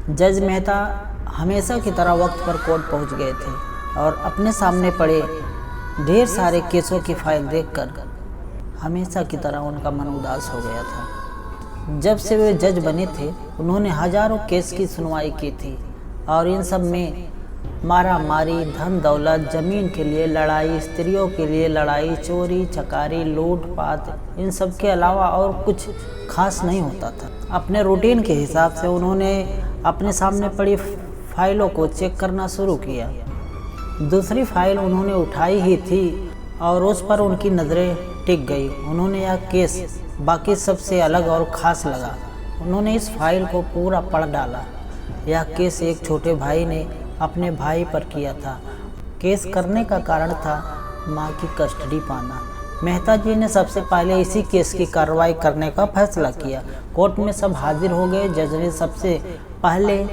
जज मेहता हमेशा की तरह वक्त पर कोर्ट पहुंच गए थे और अपने सामने पड़े ढेर सारे केसों की फाइल देखकर हमेशा की तरह उनका मन उदास हो गया था। जब से वे जज बने थे उन्होंने हजारों केस की सुनवाई की थी और इन सब में मारा मारी, धन दौलत, ज़मीन के लिए लड़ाई, स्त्रियों के लिए लड़ाई, चोरी चकारी, लूटपाट, इन सब के अलावा और कुछ खास नहीं होता था। अपने रूटीन के हिसाब से उन्होंने अपने सामने पड़ी फाइलों को चेक करना शुरू किया। दूसरी फाइल उन्होंने उठाई ही थी और उस पर उनकी नज़रें टिक गई। उन्होंने यह केस बाकी सबसे अलग और ख़ास लगा। उन्होंने इस फाइल को पूरा पढ़ डाला। यह केस एक छोटे भाई ने अपने भाई पर किया था। केस करने का कारण था मां की कस्टडी पाना। मेहता जी ने सबसे पहले इसी केस की कार्रवाई करने का फैसला किया। कोर्ट में सब हाजिर हो गए। जज ने सबसे पहले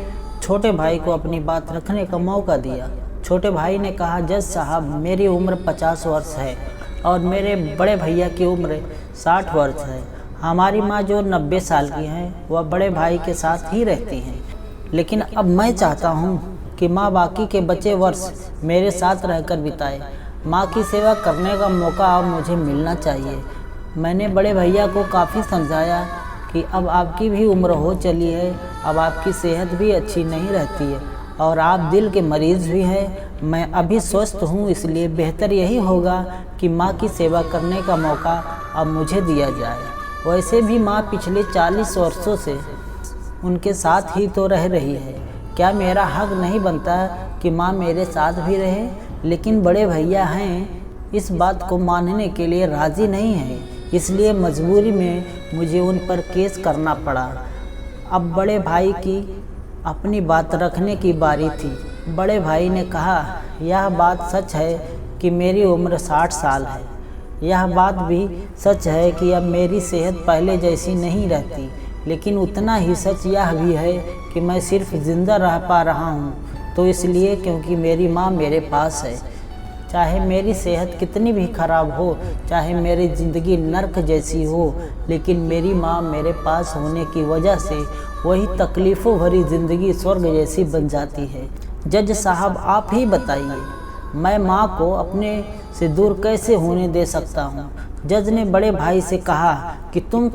छोटे भाई को अपनी बात रखने का मौका दिया। छोटे भाई ने कहा, जज साहब, मेरी उम्र 50 वर्ष है और मेरे बड़े भैया की उम्र 60 वर्ष है। हमारी माँ जो 90 साल की हैं वह बड़े भाई के साथ ही रहती हैं, लेकिन अब मैं चाहता हूँ कि माँ बाकी के बचे वर्ष मेरे साथ रहकर बिताए। माँ की सेवा करने का मौका अब मुझे मिलना चाहिए। मैंने बड़े भैया को काफ़ी समझाया कि अब आपकी भी उम्र हो चली है, अब आपकी सेहत भी अच्छी नहीं रहती है और आप दिल के मरीज़ भी हैं। मैं अभी स्वस्थ हूँ, इसलिए बेहतर यही होगा कि माँ की सेवा करने का मौका अब मुझे दिया जाए। वैसे भी माँ पिछले 40 वर्षों से उनके साथ ही तो रह रही है। क्या मेरा हक नहीं बनता कि माँ मेरे साथ भी रहे? लेकिन बड़े भैया हैं इस बात को मानने के लिए राज़ी नहीं हैं, इसलिए मजबूरी में मुझे उन पर केस करना पड़ा। अब बड़े भाई की अपनी बात रखने की बारी थी। बड़े भाई ने कहा, यह बात सच है कि मेरी उम्र 60 साल है। यह बात भी सच है कि अब मेरी सेहत पहले जैसी नहीं रहती, लेकिन उतना ही सच यह भी है कि मैं सिर्फ ज़िंदा रह पा रहा हूँ तो इसलिए क्योंकि मेरी माँ मेरे पास है। चाहे मेरी सेहत कितनी भी खराब हो, चाहे मेरी ज़िंदगी नर्क जैसी हो, लेकिन मेरी माँ मेरे पास होने की वजह से वही तकलीफ़ों भरी ज़िंदगी स्वर्ग जैसी बन जाती है। जज साहब, आप ही बताइए, मैं माँ को अपने से दूर कैसे होने दे सकता हूँ? जज ने बड़े भाई से कहा कि तुम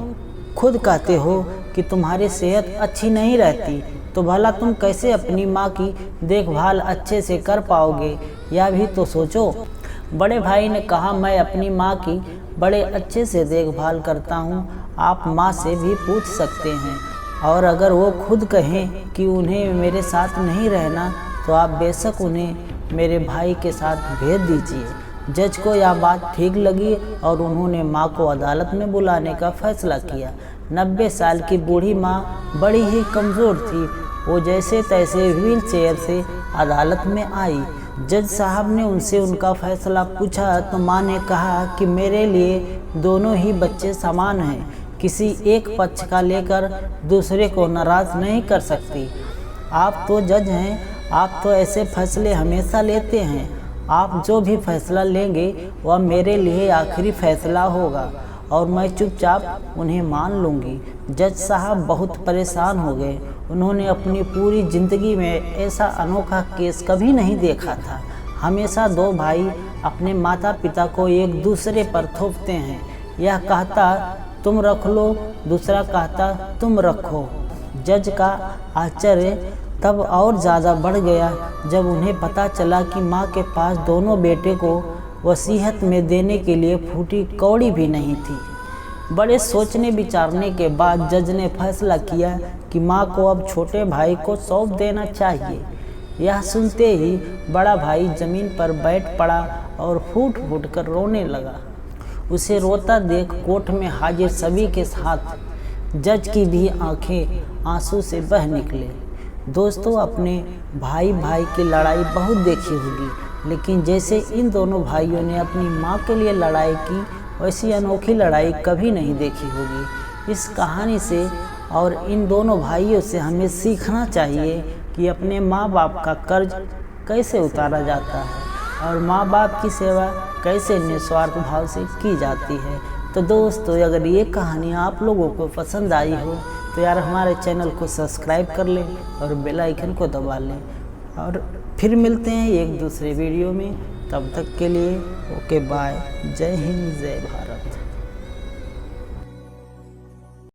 खुद कहते हो कि तुम्हारी सेहत अच्छी नहीं रहती, तो भला तुम कैसे अपनी माँ की देखभाल अच्छे से कर पाओगे, यह भी तो सोचो। बड़े भाई ने कहा, मैं अपनी माँ की बड़े अच्छे से देखभाल करता हूँ, आप माँ से भी पूछ सकते हैं, और अगर वो खुद कहें कि उन्हें मेरे साथ नहीं रहना तो आप बेशक उन्हें मेरे भाई के साथ भेज दीजिए। जज को यह बात ठीक लगी और उन्होंने माँ को अदालत में बुलाने का फैसला किया। 90 साल की बूढ़ी माँ बड़ी ही कमज़ोर थी। वो जैसे तैसे व्हील चेयर से अदालत में आई। जज साहब ने उनसे उनका फैसला पूछा तो माँ ने कहा कि मेरे लिए दोनों ही बच्चे समान हैं, किसी एक पक्ष का लेकर दूसरे को नाराज़ नहीं कर सकती। आप तो जज हैं, आप तो ऐसे फैसले हमेशा लेते हैं। आप जो भी फैसला लेंगे वह मेरे लिए आखिरी फैसला होगा और मैं चुपचाप उन्हें मान लूँगी। जज साहब बहुत परेशान हो गए। उन्होंने अपनी पूरी ज़िंदगी में ऐसा अनोखा केस कभी नहीं देखा था। हमेशा दो भाई अपने माता पिता को एक दूसरे पर थोपते हैं। यह कहता तुम रख लो, दूसरा कहता तुम रखो। जज का आश्चर्य तब और ज़्यादा बढ़ गया जब उन्हें पता चला कि माँ के पास दोनों बेटे को वसीयत में देने के लिए फूटी कौड़ी भी नहीं थी। बड़े सोचने विचारने के बाद जज ने फैसला किया कि माँ को अब छोटे भाई को सौंप देना चाहिए। यह सुनते ही बड़ा भाई ज़मीन पर बैठ पड़ा और फूट फूट कर रोने लगा। उसे रोता देख कोर्ट में हाजिर सभी के साथ जज की भी आंखें आंसू से बह निकले। दोस्तों, अपने भाई भाई की लड़ाई बहुत देखी होगी, लेकिन जैसे इन दोनों भाइयों ने अपनी माँ के लिए लड़ाई की, वैसी अनोखी लड़ाई कभी नहीं देखी होगी। इस कहानी से और इन दोनों भाइयों से हमें सीखना चाहिए कि अपने माँ बाप का कर्ज कैसे उतारा जाता है और माँ बाप की सेवा कैसे निस्वार्थ भाव से की जाती है। तो दोस्तों, अगर ये कहानी आप लोगों को पसंद आई हो तो यार हमारे चैनल को सब्सक्राइब कर लें और बेल आइकन को दबा लें। और फिर मिलते हैं एक दूसरे वीडियो में, तब तक के लिए ओके बाय। जय हिंद, जय भारत।